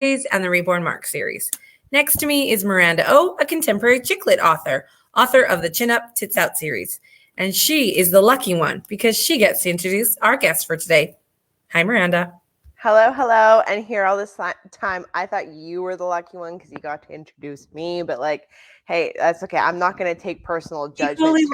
and the Reborn Mark series. Next to me is Miranda O, a contemporary chick lit author of the Chin Up, Tits Out series. And she is the lucky one because she gets to introduce our guest for today. Hi, Miranda. Hello. And here all this time, I thought you were the lucky one because you got to introduce me. But hey, that's okay. I'm not going to take personal judgment.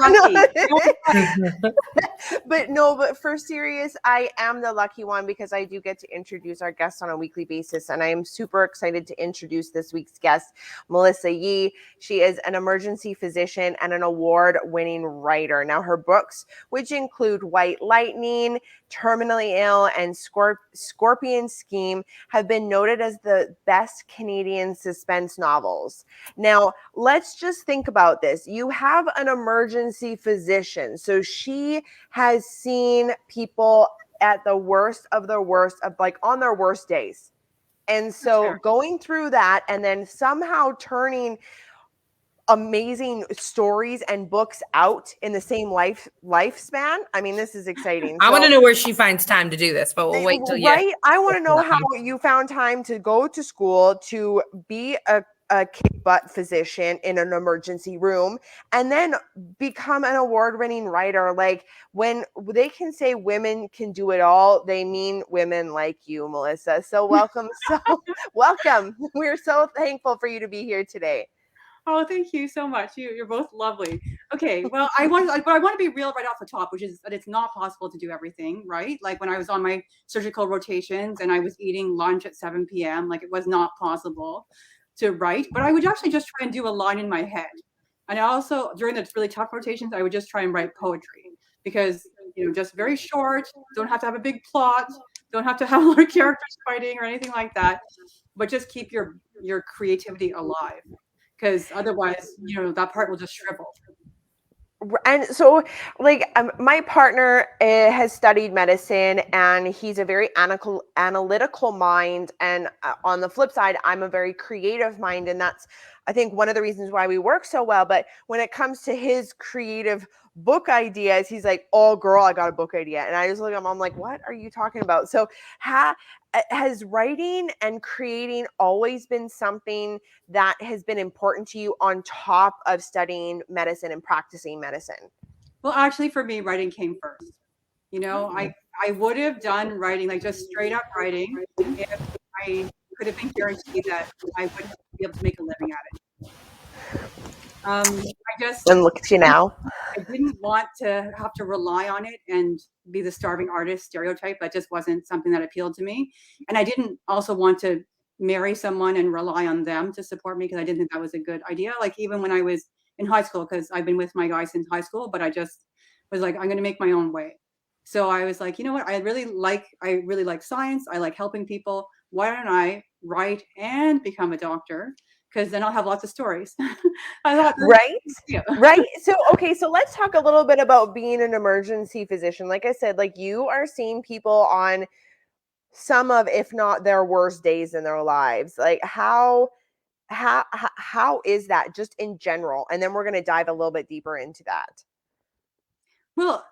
But for serious, I am the lucky one because I do get to introduce our guests on a weekly basis. And I am super excited to introduce this week's guest, Melissa Yee. She is an emergency physician and an award-winning writer. Now, her books, which include White Lightning, Terminally Ill, and Scorpion Scheme, have been noted as the best Canadian suspense novels. Now, let's just think about this. You have an emergency physician, so she has seen people at the worst of on their worst days. And so going through that and then somehow turning amazing stories and books out in the same lifespan. I mean, this is exciting. I want to know where she finds time to do this, but we'll wait till right. I want to know how you found time to go to school to be a kick butt physician in an emergency room and then become an award-winning writer. Like, when they can say women can do it all, they mean women like you, Melissa. So welcome. Welcome. We're so thankful for you to be here today. Oh, thank you so much. You're both lovely. Okay, well, I want to be real right off the top, which is that it's not possible to do everything, right? Like when I was on my surgical rotations and I was eating lunch at 7 p.m., like it was not possible to write, but I would actually just try and do a line in my head. And I also, during the really tough rotations, I would just try and write poetry because, just very short, don't have to have a big plot, don't have to have a lot of characters fighting or anything like that, but just keep your creativity alive. Because otherwise, that part will just shrivel. And so, my partner has studied medicine, and he's a very analytical mind. And on the flip side, I'm a very creative mind. And that's, I think, one of the reasons why we work so well. But when it comes to his creative book ideas, he's like, "Oh, girl, I got a book idea." And I just look at him, I'm like, "What are you talking about?" So has writing and creating always been something that has been important to you on top of studying medicine and practicing medicine? Well, actually, for me, writing came first. I would have done writing, like just straight up writing, if I could have been guaranteed that I would be able to make a living at it. And look at you now. I didn't want to have to rely on it and be the starving artist stereotype. That just wasn't something that appealed to me. And I didn't also want to marry someone and rely on them to support me because I didn't think that was a good idea. Like even when I was in high school, because I've been with my guy since high school, but I just was like, I'm going to make my own way. So I was like, you know what? I really like science. I like helping people. Why don't I write and become a doctor? Because then I'll have lots of stories. Right. So let's talk a little bit about being an emergency physician. Like I said, like you are seeing people on some of, if not their worst days in their lives. Like how is that just in general? And then we're going to dive a little bit deeper into that. Well,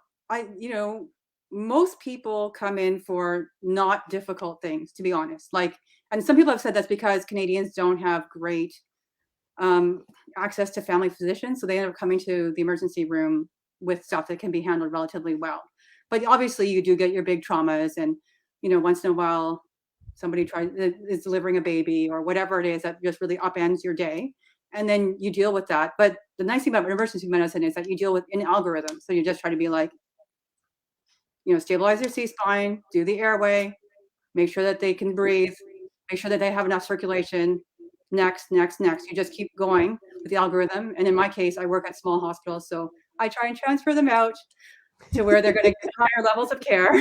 most people come in for not difficult things, to be honest. And some people have said that's because Canadians don't have great access to family physicians, so they end up coming to the emergency room with stuff that can be handled relatively well. But obviously, you do get your big traumas, and once in a while, somebody is delivering a baby or whatever it is that just really upends your day, and then you deal with that. But the nice thing about emergency medicine is that you deal with an algorithm, so you just try to be like, stabilize their C-spine, do the airway, make sure that they can breathe, make sure that they have enough circulation. Next. You just keep going with the algorithm. And in my case, I work at small hospitals, so I try and transfer them out to where they're going to get higher levels of care.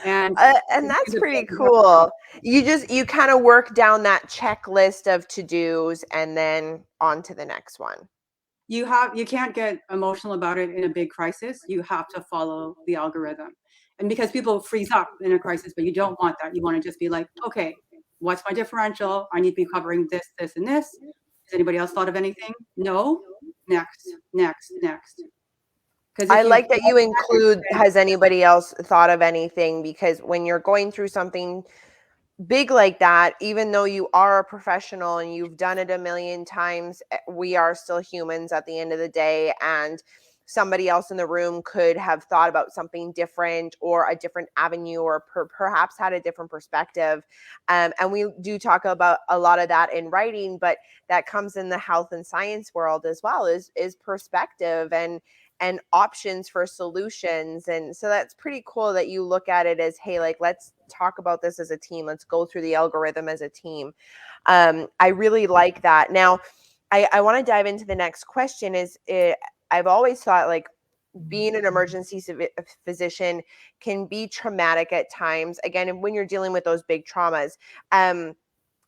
And that's pretty cool. You kind of work down that checklist of to-dos and then on to the next one. You can't get emotional about it in a big crisis. You have to follow the algorithm. And because people freeze up in a crisis, but you don't want that. You want to just be like, okay, what's my differential? I need to be covering this, this, and this. Has anybody else thought of anything? No. Next. I like that you include, has anybody else thought of anything? Because when you're going through something big like that, even though you are a professional and you've done it a million times, we are still humans at the end of the day. And somebody else in the room could have thought about something different or a different avenue, or perhaps had a different perspective. And we do talk about a lot of that in writing, but that comes in the health and science world as well, is perspective and options for solutions. And so that's pretty cool that you look at it as, hey, like, let's talk about this as a team. Let's go through the algorithm as a team. I really like that. Now, I want to dive into the next question. I've always thought, like, being an emergency physician can be traumatic at times. Again, when you're dealing with those big traumas. And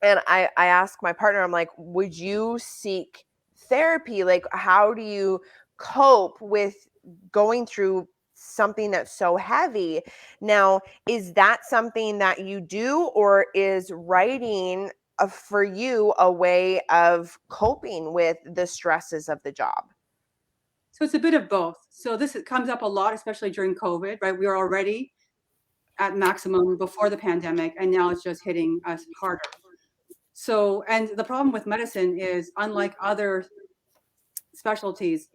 I asked my partner, I'm like, would you seek therapy? Like, how do you cope with going through something that's so heavy? Now, is that something that you do, or is writing for you a way of coping with the stresses of the job? So it's a bit of both. So this comes up a lot, especially during COVID, right? We were already at maximum before the pandemic, and now it's just hitting us harder. So, and the problem with medicine is, unlike other specialties,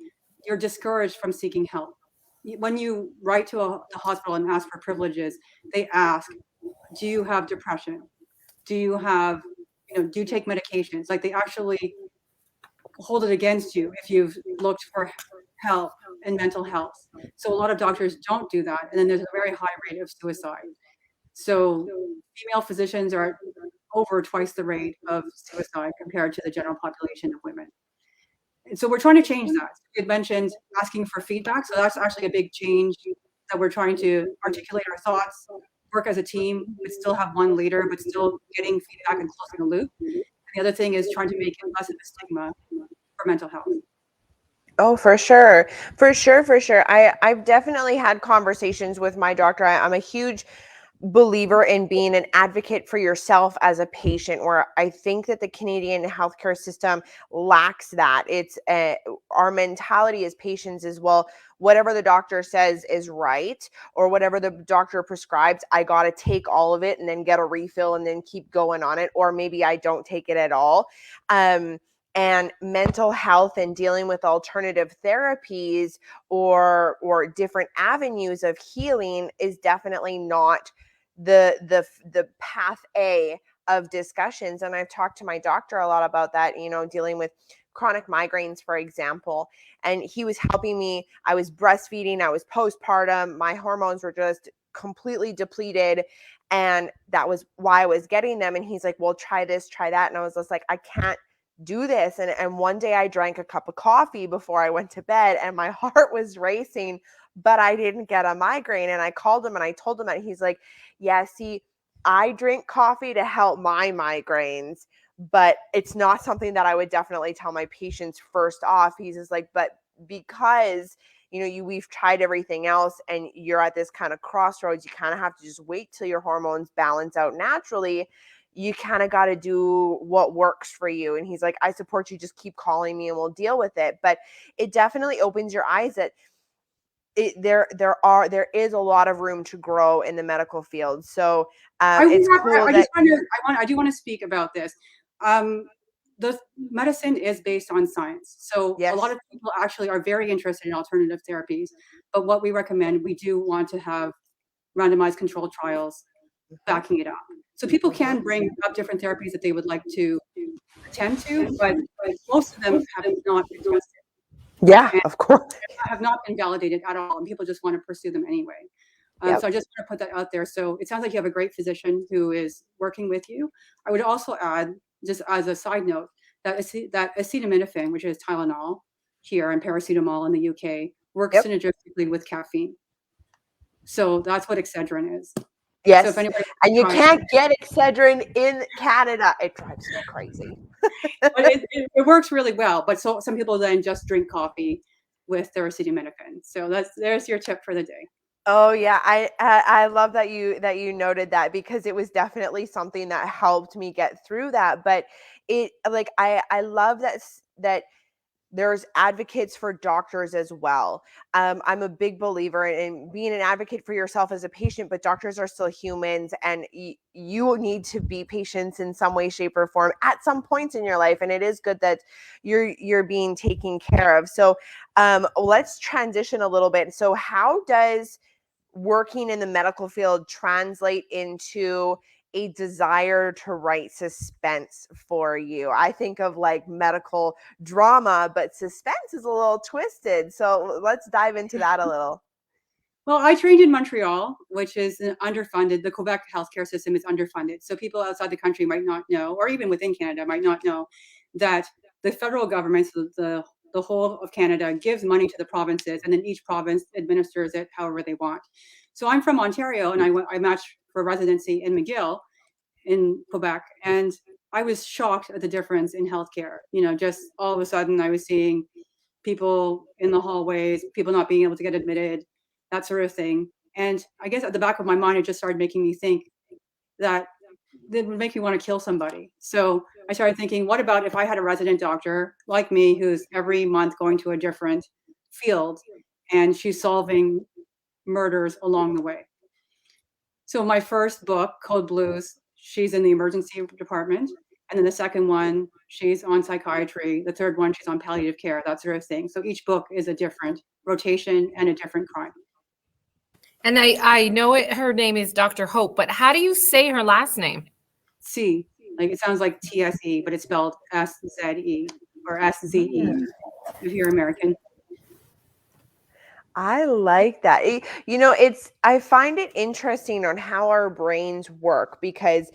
you're discouraged from seeking help. When you write to the hospital and ask for privileges, they ask, do you have depression? Do you have, do you take medications? Like, they actually hold it against you if you've looked for help in mental health. So a lot of doctors don't do that. And then there's a very high rate of suicide. So female physicians are over twice the rate of suicide compared to the general population of women. And so we're trying to change that. You had mentioned asking for feedback. So that's actually a big change that we're trying to articulate our thoughts, work as a team, but still have one leader, but still getting feedback and closing the loop. And the other thing is trying to make it less of a stigma for mental health. Oh, for sure. For sure. For sure. I've definitely had conversations with my doctor. I'm a huge believer in being an advocate for yourself as a patient, where I think that the Canadian healthcare system lacks that. It's our mentality as patients is, well, whatever the doctor says is right, or whatever the doctor prescribes, I got to take all of it and then get a refill and then keep going on it, or maybe I don't take it at all. And mental health and dealing with alternative therapies or different avenues of healing is definitely not the path A of discussions. And I've talked to my doctor a lot about that, dealing with chronic migraines, for example. And he was helping me. I was breastfeeding, I was postpartum, my hormones were just completely depleted. And that was why I was getting them. And he's like, well, try this, try that. And I was just like, I can't do this. And one day I drank a cup of coffee before I went to bed, and my heart was racing, but I didn't get a migraine. And I called him and I told him that. He's like, yeah, see, I drink coffee to help my migraines, but it's not something that I would definitely tell my patients first off. He's just like, but because we've tried everything else and you're at this kind of crossroads, you kind of have to just wait till your hormones balance out naturally. You kind of got to do what works for you. And he's like, I support you, just keep calling me and we'll deal with it. But it definitely opens your eyes that there is a lot of room to grow in the medical field. So it's cool. I do want to speak about this. The medicine is based on science. So Yes. A lot of people actually are very interested in alternative therapies, but what we recommend, we do want to have randomized controlled trials backing it up. So people can bring up different therapies that they would like to attend to, but most of them have not been tested. Yeah, of course. Have not been validated at all, and people just want to pursue them anyway. Yep. So I just want to put that out there. So it sounds like you have a great physician who is working with you. I would also add, just as a side note, that acetaminophen, which is Tylenol here, and paracetamol in the UK, works synergistically with caffeine. So that's what Excedrin is. Yes, so and you can't get Excedrin in Canada. It drives me crazy. But it works really well. But so some people then just drink coffee with their acetaminophen. So there's your tip for the day. Oh yeah, I love that you noted that, because it was definitely something that helped me get through that. But it, like, I love that there's advocates for doctors as well. I'm a big believer in being an advocate for yourself as a patient, but doctors are still humans, and you need to be patients in some way, shape, or form at some points in your life. And it is good that you're being taken care of. So let's transition a little bit. So how does working in the medical field translate into a desire to write suspense for you? I think of like medical drama, but suspense is a little twisted. So let's dive into that a little. Well, I trained in Montreal, which is underfunded. The Quebec healthcare system is underfunded. So people outside the country might not know, or even within Canada might not know, that the federal government, so the whole of Canada, gives money to the provinces, and then each province administers it however they want. So I'm from Ontario, and I matched for residency in McGill in Quebec, and I was shocked at the difference in healthcare. Just all of a sudden I was seeing people in the hallways, people not being able to get admitted, that sort of thing. And I guess at the back of my mind, it just started making me think that it would make me want to kill somebody. So I started thinking, what about if I had a resident doctor like me, who's every month going to a different field, and she's solving murders along the way? So my first book, Code Blues, she's in the emergency department. And then the second one, she's on psychiatry. The third one, she's on palliative care, that sort of thing. So each book is a different rotation and a different crime. And I know it. Her name is Dr. Hope, but how do you say her last name? C, like it sounds like TSE, but it's spelled SZE or SZE if you're American. I like that. I find it interesting on how our brains work, because,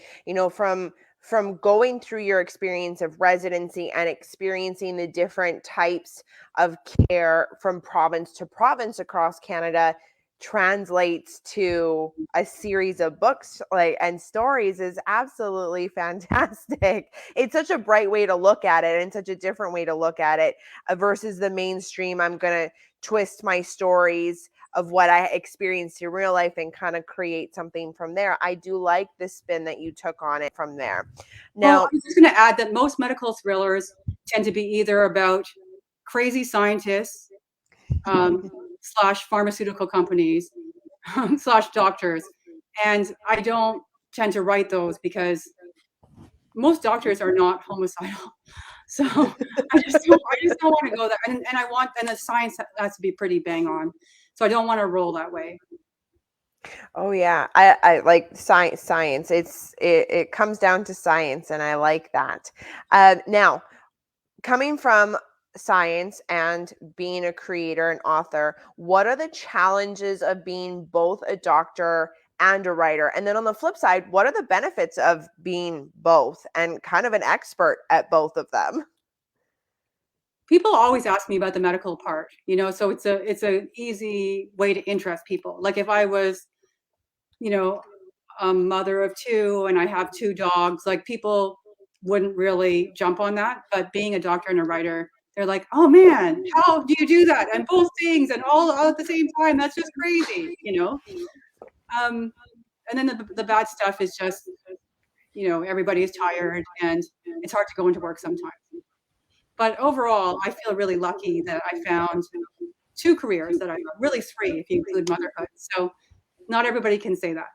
from going through your experience of residency and experiencing the different types of care from province to province across Canada translates to a series of books and stories is absolutely fantastic. It's such a bright way to look at it, and such a different way to look at it versus the mainstream. I'm going to twist my stories of what I experienced in real life and kind of create something from there. I do like the spin that you took on it from there. Now, I'm just going to add that most medical thrillers tend to be either about crazy scientists / pharmaceutical companies / doctors. And I don't tend to write those because most doctors are not homicidal. So I just don't want to go there. And the science has to be pretty bang on. So I don't want to roll that way. Oh yeah, I like science. It comes down to science, and I like that. Now, coming from science and being a creator and author, what are the challenges of being both a doctor and a writer? And then on the flip side, what are the benefits of being both and kind of an expert at both of them? People always ask me about the medical part, so it's a easy way to interest people. Like if I was, a mother of two and I have two dogs, like people wouldn't really jump on that. But being a doctor and a writer, they're like, oh man, how do you do that? And both things and all at the same time, that's just crazy, And then the bad stuff is just, everybody is tired and it's hard to go into work sometimes. But overall, I feel really lucky that I found two careers that really three, if you include motherhood. So not everybody can say that.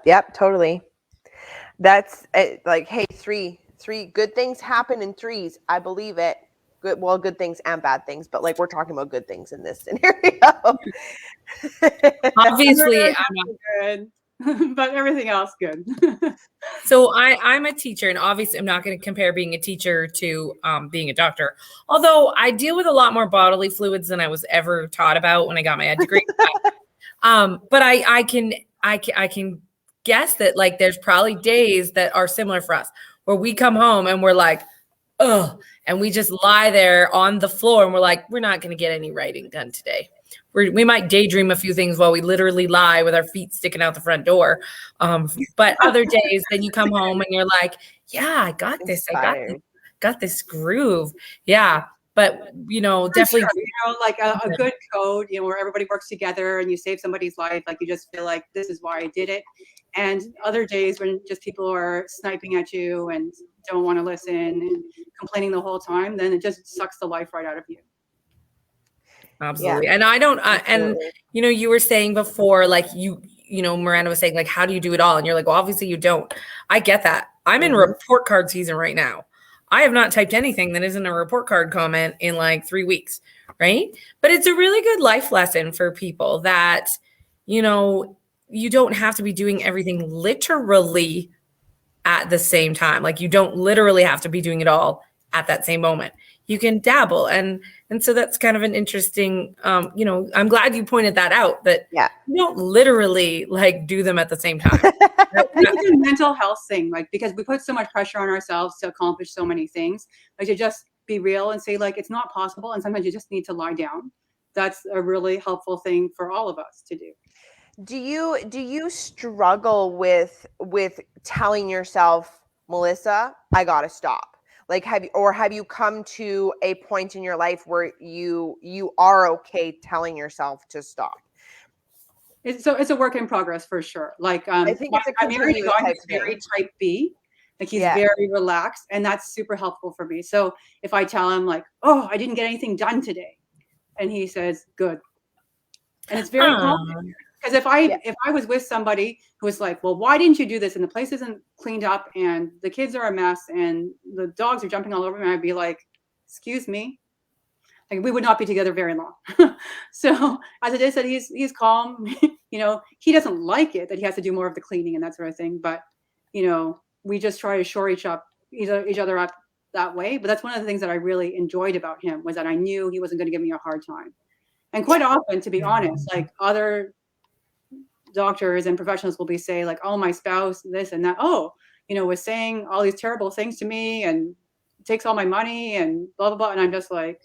Yep, totally. That's like, hey, three good things happen in threes. I believe it. Good things and bad things, but like we're talking about good things in this scenario. Obviously, I'm good. But everything else good. So I'm a teacher, and obviously I'm not going to compare being a teacher to being a doctor. Although I deal with a lot more bodily fluids than I was ever taught about when I got my ed degree. But I can guess that like there's probably days that are similar for us where we come home and we're like, oh, and we just lie there on the floor and we're like, we're not going to get any writing done today. We might daydream a few things while we literally lie with our feet sticking out the front door. But other days, then you come home and you're like, yeah, I got this. I got this groove. Yeah. but definitely. Sure. Like a good code, where everybody works together and you save somebody's life. Like you just feel like this is why I did it. And other days when just people are sniping at you and don't want to listen and complaining the whole time, then it just sucks the life right out of you. Absolutely. Yeah. And I don't, and you were saying before, like Miranda was saying, like, how do you do it all? And you're like, well, obviously you don't. I get that. I'm in report card season right now. I have not typed anything that isn't a report card comment in like 3 weeks. Right. But it's a really good life lesson for people that, you don't have to be doing everything literally at the same time. Like you don't literally have to be doing it all at that same moment. You can dabble. And so that's kind of an interesting, I'm glad you pointed that out, that you don't literally like do them at the same time. It's a mental health thing, like, because we put so much pressure on ourselves to accomplish so many things, like to just be real and say, like, it's not possible. And sometimes you just need to lie down. That's a really helpful thing for all of us to do. Do you struggle with telling yourself, Melissa, I gotta stop? Like, have you come to a point in your life where you are okay telling yourself to stop? It's a work in progress for sure. Like, I think it's a married guy who's very type B. Like he's very relaxed, and that's super helpful for me. So if I tell him like, oh, I didn't get anything done today, and he says, good. And it's very calming. Because if I was with somebody who was like, well, why didn't you do this? And the place isn't cleaned up and the kids are a mess and the dogs are jumping all over me, I'd be like, excuse me. Like we would not be together very long. So as it is that he's calm, he doesn't like it that he has to do more of the cleaning and that sort of thing. But, we just try to shore each other up that way. But that's one of the things that I really enjoyed about him, was that I knew he wasn't going to give me a hard time. And quite often, to be honest, like other doctors and professionals will be saying like, oh, my spouse, this and that, was saying all these terrible things to me and takes all my money and blah, blah, blah. And I'm just like,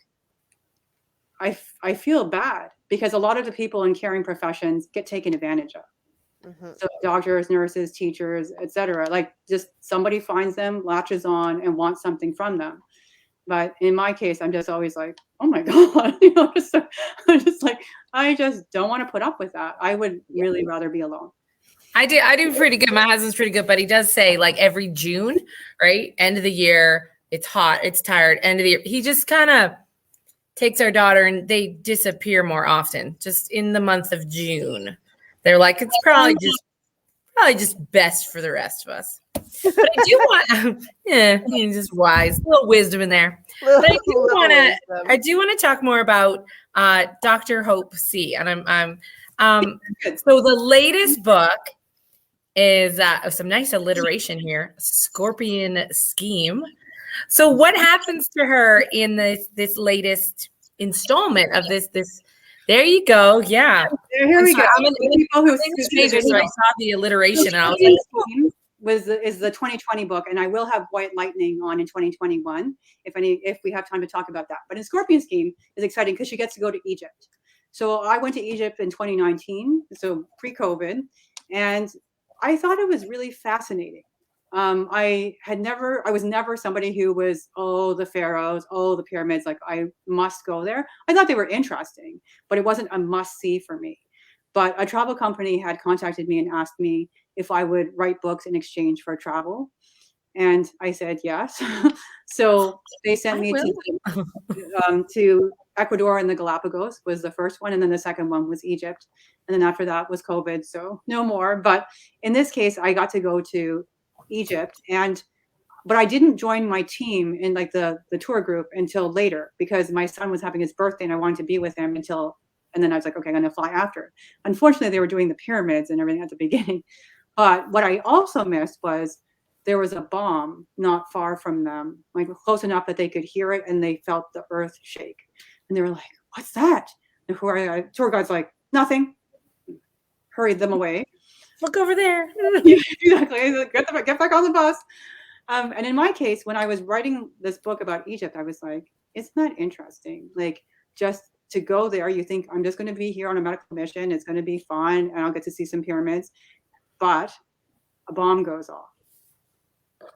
I feel bad, because a lot of the people in caring professions get taken advantage of. So doctors, nurses, teachers, etc. Like just somebody finds them, latches on and wants something from them. But in my case, I'm just always like, oh my God, I'm just like, I just don't want to put up with that. I would really rather be alone. I do pretty good. My husband's pretty good, but he does say like every June, right? End of the year, it's hot, it's tired, end of the year. He just kind of takes our daughter and they disappear more often, just in the month of June. They're like, it's probably just best for the rest of us. But I do want, he's just wise, a little wisdom in there. But I do want to talk more about Dr. Hope C. And so the latest book is some nice alliteration here, Scorpion Scheme. So what happens to her in this latest installment of this? There you go. Yeah. Here we go. I saw the alliteration. And I was like, is the 2020 book, and I will have White Lightning on in 2021 if we have time to talk about that. But in Scorpion Scheme is exciting because she gets to go to Egypt. So I went to Egypt in 2019, so pre-COVID, and I thought it was really fascinating. I was never somebody who was, the pharaohs, the pyramids, like I must go there. I thought they were interesting, but it wasn't a must see for me. But a travel company had contacted me and asked me if I would write books in exchange for travel. And I said yes. So they sent me to Ecuador and the Galapagos was the first one. And then the second one was Egypt. And then after that was COVID. So no more. But in this case, I got to go to Egypt, but I didn't join my team in like the tour group until later, because my son was having his birthday and I wanted to be with him and then I was like, okay, I'm going to fly after. Unfortunately, they were doing the pyramids and everything at the beginning. But what I also missed was there was a bomb not far from them, like close enough that they could hear it and they felt the earth shake. And they were like, what's that? And the tour guide's like, nothing. Hurried them away. Look over there. Yeah, exactly. Get back on the bus. And in my case, when I was writing this book about Egypt, I was like, isn't that interesting? Like, just to go there, you think I'm just going to be here on a medical mission. It's going to be fun and I'll get to see some pyramids. But a bomb goes off.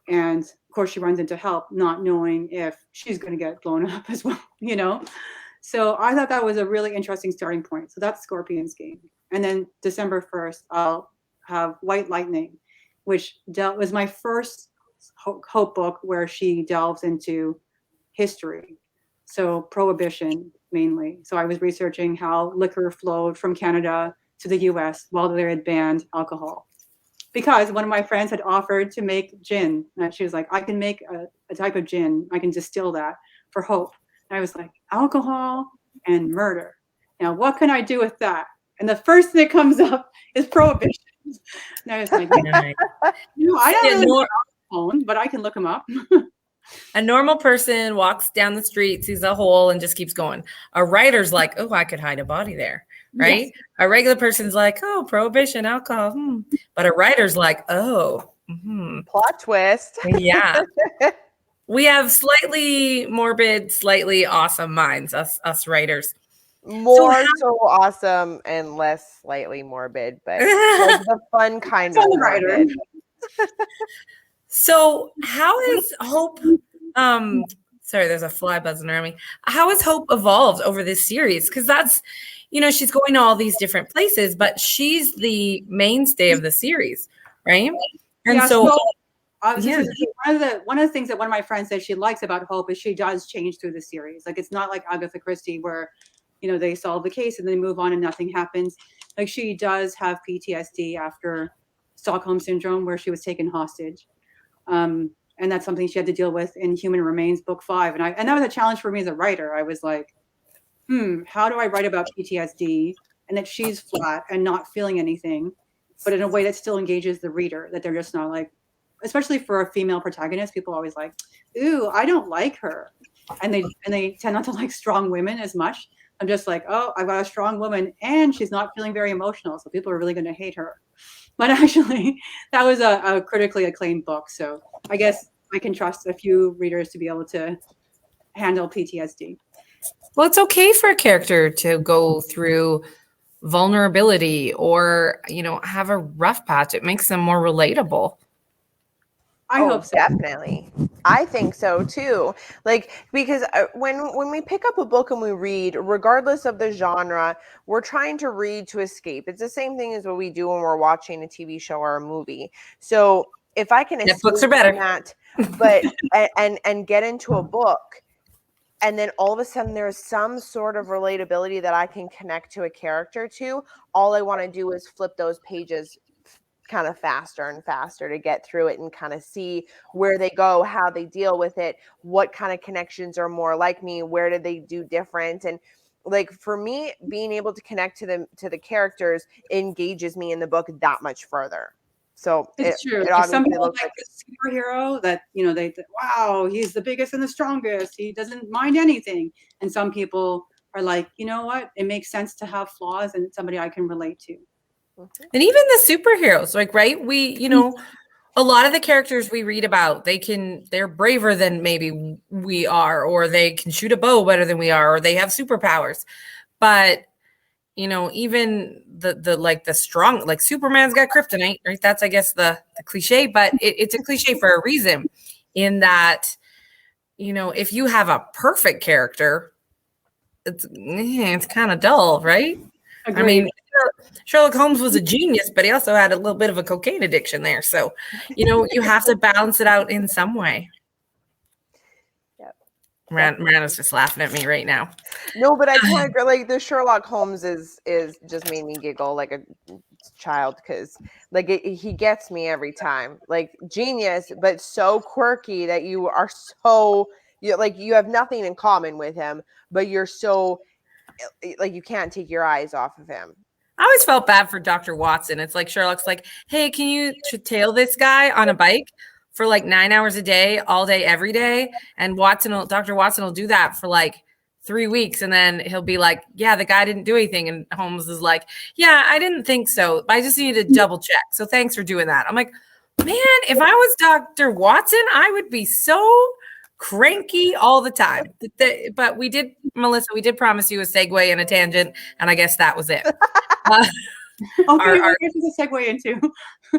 And course, she runs into help, not knowing if she's going to get blown up as well, you know? So I thought that was a really interesting starting point. So that's Scorpion's game. And then December 1st, I'll have White Lightning, which was my first Hope book where she delves into history. So Prohibition mainly. So I was researching how liquor flowed from Canada to the US while they had banned alcohol. Because one of my friends had offered to make gin. And she was like, I can make a type of gin. I can distill that for Hope. And I was like, alcohol and murder. Now, what can I do with that? And the first thing that comes up is Prohibition. And I was like, I don't really know phone, but I can look them up. A normal person walks down the street, sees a hole, and just keeps going. A writer's like, oh, I could hide a body there, right? Yes. A regular person's like, oh, prohibition, alcohol. But a writer's like, oh. Plot twist. Yeah. We have slightly morbid, slightly awesome minds, us writers. More so awesome and less slightly morbid, but like the fun kind of writer. So how is Hope, sorry, there's a fly buzzing around me. How has Hope evolved over this series? Because that's, she's going to all these different places, but she's the mainstay of the series, right? And yeah, so one of the things that one of my friends said she likes about Hope is she does change through the series. Like, it's not like Agatha Christie where, they solve the case and they move on and nothing happens. Like, she does have PTSD after Stockholm Syndrome, where she was taken hostage. And that's something she had to deal with in Human Remains book 5. And that was a challenge for me as a writer. I was like, how do I write about PTSD and that she's flat and not feeling anything, but in a way that still engages the reader, that they're just not like, especially for a female protagonist, people always like, ooh, I don't like her. And they tend not to like strong women as much. I'm just like, oh, I've got a strong woman and she's not feeling very emotional. So people are really going to hate her. But actually, that was a critically acclaimed book. So I guess I can trust a few readers to be able to handle PTSD. Well, it's okay for a character to go through vulnerability or, have a rough patch. It makes them more relatable. I hope so. Definitely. I think so too. Like, because when we pick up a book and we read, regardless of the genre, we're trying to read to escape. It's the same thing as what we do when we're watching a TV show or a movie. So if I can escape books are better. that, but and get into a book, and then all of a sudden there's some sort of relatability that I can connect to a character to, all I want to do is flip those pages kind of faster and faster to get through it and kind of see where they go, how they deal with it, what kind of connections are more like me, where did they do different. And like, for me, being able to connect to the characters engages me in the book that much further. So it's true. Some people like the superhero that, they wow, he's the biggest and the strongest. He doesn't mind anything. And some people are like, you know what? It makes sense to have flaws and somebody I can relate to. And even the superheroes, like, right? We, a lot of the characters we read about, they're braver than maybe we are, or they can shoot a bow better than we are, or they have superpowers. But, even the strong, like Superman's got kryptonite, right? That's, I guess, the cliche, but it's a cliche for a reason, in that, if you have a perfect character, it's kind of dull, right? Agreed. I mean, Sherlock Holmes was a genius, but he also had a little bit of a cocaine addiction there. So, you have to balance it out in some way. Yep. Miranda's just laughing at me right now. No, but I kind of agree. Like, the Sherlock Holmes is just made me giggle like a child, because like he gets me every time. Like, genius, but so quirky that you are so you have nothing in common with him, but you're so like you can't take your eyes off of him. I always felt bad for Dr. Watson. It's like Sherlock's like, hey, can you tail this guy on a bike for like 9 hours a day, all day, every day? And Dr. Watson will do that for like 3 weeks. And then he'll be like, yeah, the guy didn't do anything. And Holmes is like, yeah, I didn't think so, but I just needed to double check. So thanks for doing that. I'm like, man, if I was Dr. Watson, I would be so cranky all the time. But we did, Melissa, we did promise you a segue and a tangent, and I guess that was it. Okay, our this is a segue into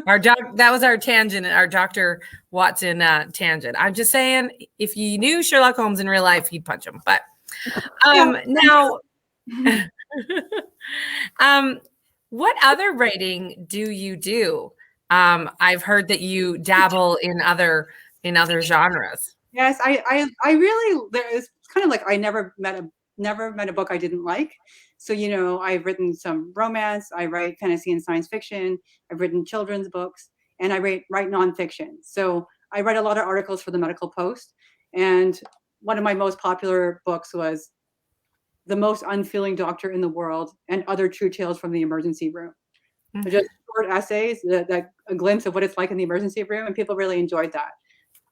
that was our tangent, our Dr. Watson tangent. I'm just saying, if you knew Sherlock Holmes in real life, you'd punch him. But now, what other writing do you do? I've heard that you dabble in other genres. Yes, I really, it's kind of like I never met a book I didn't like. So, I've written some romance, I write fantasy and science fiction, I've written children's books, and I write nonfiction. So I write a lot of articles for the Medical Post. And one of my most popular books was The Most Unfeeling Doctor in the World and Other True Tales from the Emergency Room. Mm-hmm. Just short essays, that a glimpse of what it's like in the emergency room, and people really enjoyed that.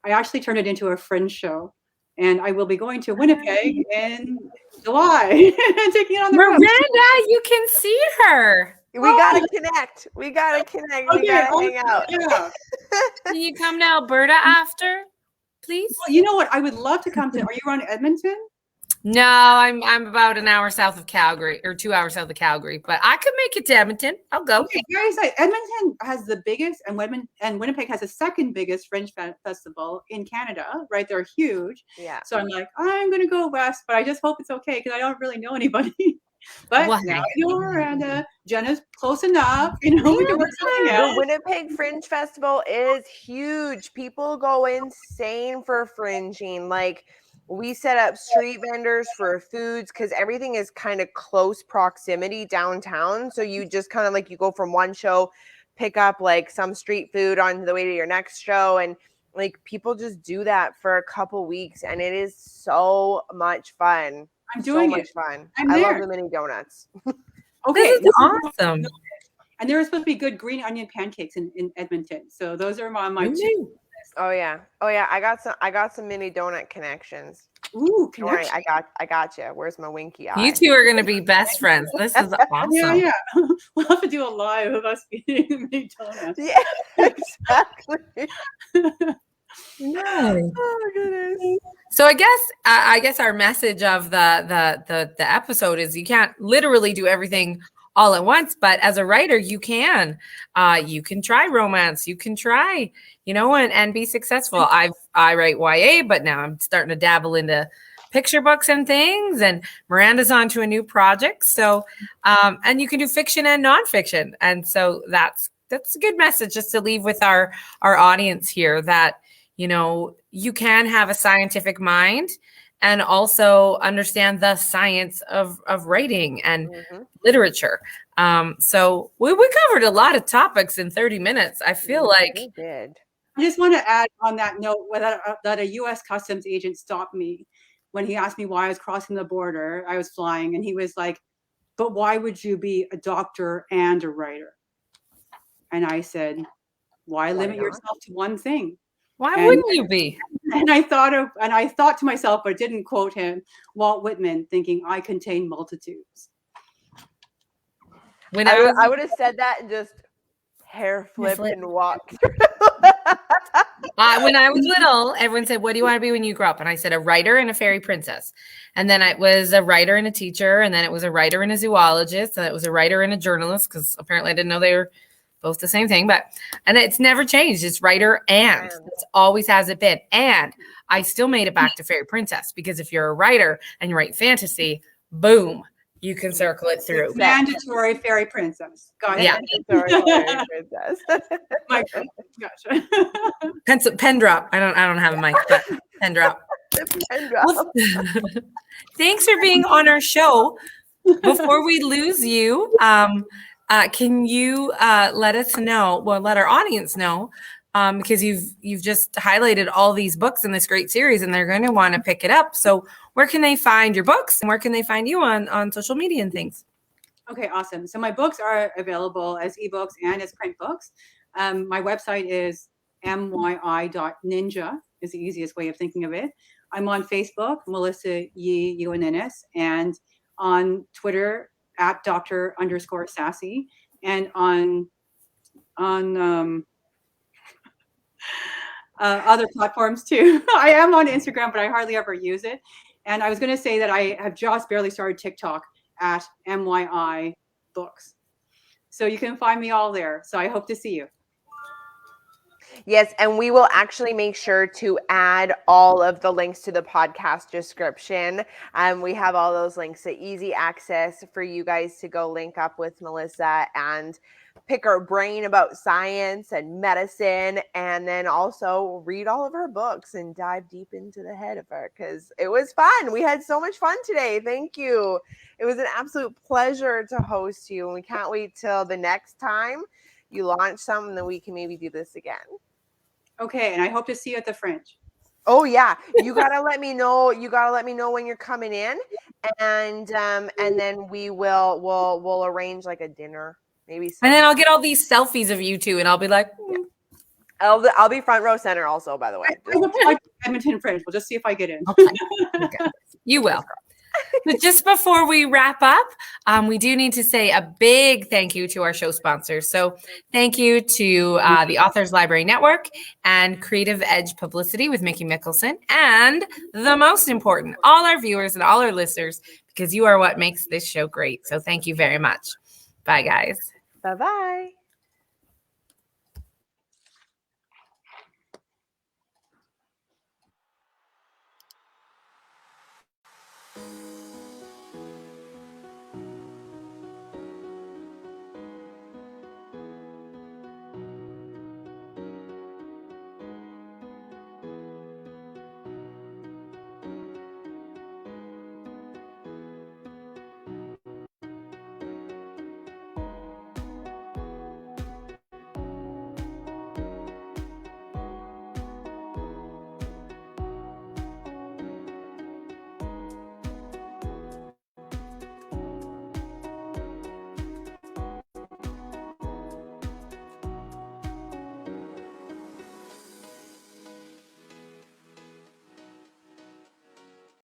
I actually turned it into a Fringe show, and I will be going to Winnipeg in July and taking it on the road. Miranda, you can see her. We gotta connect. We gotta hang out. Yeah. Can you come to Alberta after, please? Well, you know what? I would love to come to. Are you around Edmonton? No, I'm about an hour south of Calgary, or 2 hours south of Calgary, but I could make it to Edmonton. I'll go. Okay, very excited. Edmonton has the biggest, and Winnipeg has the second biggest Fringe festival in Canada. Right, they're huge. Yeah. So I'm like, I'm gonna go west, but I just hope it's okay because I don't really know anybody. But now I know Miranda. Jenna's close enough. We can work something out. The Winnipeg Fringe Festival is huge. People go insane for fringing. Like, we set up street vendors for foods because everything is kind of close proximity downtown. So you just kind of like, you go from one show, pick up like some street food on the way to your next show. And like, people just do that for a couple weeks. And it is so much fun. I'm doing it. So much fun. I love the mini donuts. Okay. This is awesome. And there are supposed to be good green onion pancakes in Edmonton. So those are on my list. Oh yeah. I got some mini donut connections. Ooh, connection. All right, I got you. Where's my winky eye? You two are going to be best friends. This is awesome. Yeah. We'll have to do a live of us eating mini donuts. Yeah, exactly. Nice. Oh goodness. So I guess our message of the episode is you can't literally do everything all at once, but as a writer, you can try romance, you can try, and be successful. I write YA, but now I'm starting to dabble into picture books and things, and Miranda's on to a new project. So, and you can do fiction and nonfiction. And so that's a good message just to leave with our audience here that, you can have a scientific mind and also understand the science of writing and literature. So we covered a lot of topics in 30 minutes. I feel like we did. I just want to add on that note that a U.S. Customs agent stopped me when he asked me why I was crossing the border. I was flying, and he was like, "But why would you be a doctor and a writer?" And I said, "Why limit yourself to one thing? Why wouldn't you be?" And I thought to myself, but didn't quote him, Walt Whitman, thinking I contain multitudes. When I would have said that and just hair flipped and walked. When I was little, everyone said, "What do you want to be when you grow up?" And I said, "A writer and a fairy princess." And then I was a writer and a teacher, and then it was a writer and a zoologist, and it was a writer and a journalist, because apparently I didn't know they were both the same thing, and it's never changed. It's writer and it's always has it been. And I still made it back to fairy princess, because if you're a writer and you write fantasy, boom, you can circle it through. It's mandatory fairy princess. Got it. Yeah. Mandatory fairy princess. Gotcha. Pen drop. I don't have a mic, but pen drop. Well, thanks for being on our show. Before we lose you, can you let our audience know, because you've just highlighted all these books in this great series, and they're going to want to pick it up. So where can they find your books, and where can they find you on social media and things? Okay, awesome. So my books are available as ebooks and as print books. My website is myi.ninja is the easiest way of thinking of it. I'm on Facebook, Melissa Yee UNNS, and on Twitter at Dr_Sassy, and on other platforms too. I am on Instagram, but I hardly ever use it. And I was going to say that I have just barely started TikTok at MYI Books. So you can find me all there. So I hope to see you. Yes, and we will actually make sure to add all of the links to the podcast description. We have all those links, so easy access for you guys to go link up with Melissa and pick her brain about science and medicine, and then also read all of her books and dive deep into the head of her, because it was fun. We had so much fun today. Thank you. It was an absolute pleasure to host you, and we can't wait till the next time you launch some, and then we can maybe do this again. Okay, and I hope to see you at the Fringe. Oh yeah, you gotta let me know. You gotta let me know when you're coming in, and then we'll arrange like a dinner, maybe. And then I'll get all these selfies of you two, and I'll be like, I'll be front row center also, by the way. I will try Edmonton Fringe. We'll just see if I get in. Okay. You will. But just before we wrap up, we do need to say a big thank you to our show sponsors. So thank you to the Authors Library Network and Creative Edge Publicity with Mickey Mickelson. And the most important, all our viewers and all our listeners, because you are what makes this show great. So thank you very much. Bye, guys. Bye-bye.